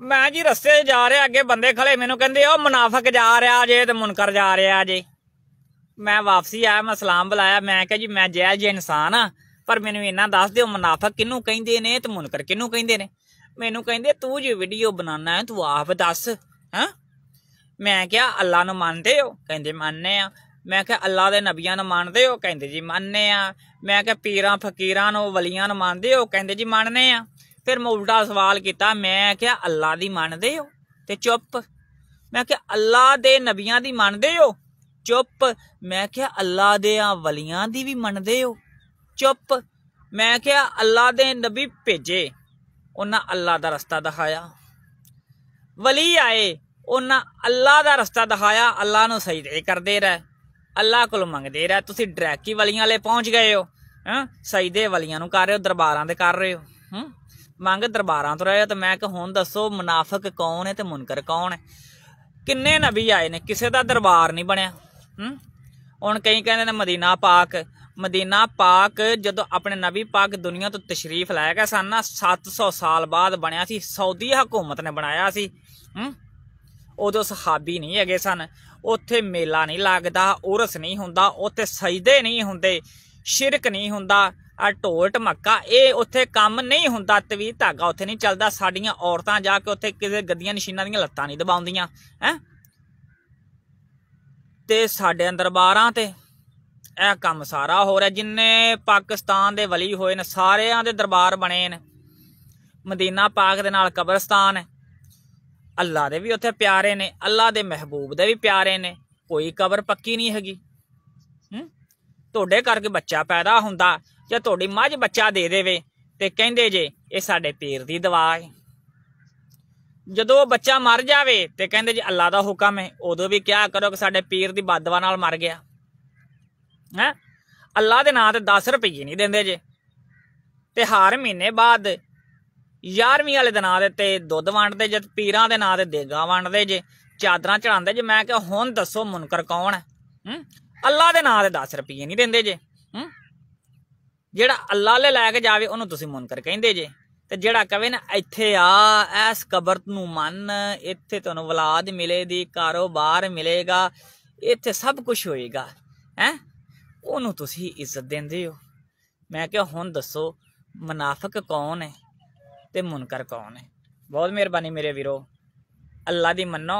मैं जी रस्ते जा रहा अगे बंदे खड़े मैनू कहंदे ओ मुनाफिक जा रहा जे ते मुनकर जा रहा जे। मैं वापसी आया, मैं सलाम बुलाया, मैं कहा जी मैं जैल जी इंसान हाँ, पर मैनू इन्ना दस दिओ मुनाफिक किनू कहिंदे ने ते मुनकर किनू कहिंदे ने। मैनू कहिंदे तू जो वीडियो बनाना है तू आप दस। हाँ मैं क्या अल्लाह नू मनदे हो? कहंदे मनने आ। मैं क्या अल्लाह दे नबियां नू मनदे हो? कहंदे जी मनने आ। मैं क्या पीरां फकीरां नू वलियां नू मनदे हो? कहंदे जी मनने आ। फिर मैं उल्टा सवाल किया, मैं क्या अल्लाह दी मनदे हो? ते चुप। मैं क्या अल्लाह दे नबियां दी मनदे हो? चुप। मैं क्या अल्लाह दे वलियां दी भी मनदे हो? चुप। मैं क्या अल्लाह दे नबी भेजे, उन्हें अल्लाह दा रस्ता दिखाया। वली आए, उन्हें अल्लाह दा रस्ता दिखाया, अल्लाह नू सजदे करदे रहे, अल्लाह कोल मंगदे रहे। तुसीं डरैकी वलियां ले पहुंच गए हो। सजदे वलियां नू कर रहे हो, दरबारां दे कर रहे हो। मंग दरबारां तो रहे हो। तो मैं कि हुण दसो मुनाफिक कौन है ते मुनकर कौन है? किन्ने नबी आए ने, किसे दा दरबार नहीं बनया। हुण कई कहंदे ने मदीना पाक, मदीना पाक जदों अपने नबी पाक दुनिया तो तशरीफ लै गए सन ना, 700 साल बाद बनया सी। सऊदी हुकूमत ने बनाया सी। उदों सहाबी नहीं हैगे सन। उत्थे मेला नहीं लगदा, उरस नहीं हुंदा, उत्थे सजदे नहीं हुंदे, शिरक नहीं हुंदा, ढोल ढमक्का ये उत्थे कम नहीं हुंदा, तवीर धागा उत्थे नहीं चलदा। साडियां औरतां जाके उत्थे किसे गद्दियां नशीनां दियां लत्तां नहीं दबाउंदियां हैं। ते साडे दरबारां ते यह कम सारा हो रहा। जिन्ने पाकिस्तान दे वली होए ने सारियां दे दरबार बने ने। मदीना पाक दे नाल कब्रस्तान है, अल्लाह दे भी उत्थे प्यारे ने, अल्लाह दे महबूब दे भी प्यारे ने। कोई कबर पक्की नहीं हैगी। तुहाडे करके बच्चा पैदा हुंदा जां तुहाडी मझ बच्चा दे देवे ते कहंदे जे ये साडे पीर दी दुआ है। जदों बच्चा मर जावे ते कहंदे जी अल्लाह दा हुक्म है। उदों भी क्या करो कि साडे पीर दी बददुआ नाल मर गया है। अल्लाह दे नां ते 10 रुपये नहीं देंदे जे। ते हर महीने बाद 11वीं वाले दे नां ते दुध वंडदे जे, पीरां दे नां ते देगा वंडदे जे, चादरां चढ़ांदे जे। मैं क्या हुण दसो मुनकर कौन है? अल्लाह दे नां ते 10 रुपये नहीं देंदे जे। जेड़ा अल्लाह ले लैके जावे उन्होंने तुसीं मुनकर कहिंदे जे। ते जेड़ा कहे ना इत्थे आ, इस कबर नू मन, इत्थे तुहानूं औलाद मिलेगी, कारोबार मिलेगा, इत्थे सब कुछ होएगा है, उन्होंने तुसीं इज्जत देंदे हो। मैं क्या हुण दसो मुनाफिक कौन है ते मुनकर कौन है? बहुत मेहरबानी मेरे वीरो, अल्लाह दी मन्नो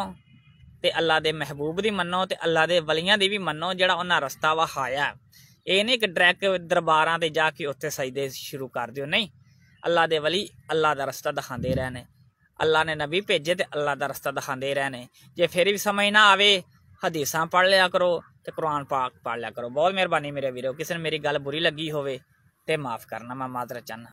ते अल्लाह दे महबूब दी मन्नो ते अल्लाह दे वलियां दी भी मन्नो, जेड़ा उन्हां रस्ता वहाया। ये नहीं कि डायरैक्ट दरबारां ते जाके उत्थे सजदे शुरू कर दिओ, नहीं। अल्लाह दे वली अल्लाह दा रस्ता दिखांदे रहने, अल्लाह ने नबी भेजे ते अल्लाह दा रस्ता दिखांदे रहने। जे फिर भी समझ ना आवे हदीसां पढ़ लिया करो ते कुरान पाक पढ़ लिया करो। बहुत मेहरबानी मेरे वीरो, किसी ने मेरी गल बुरी लगी होवे ते माफ़ करना, मैं माजरत चाहना।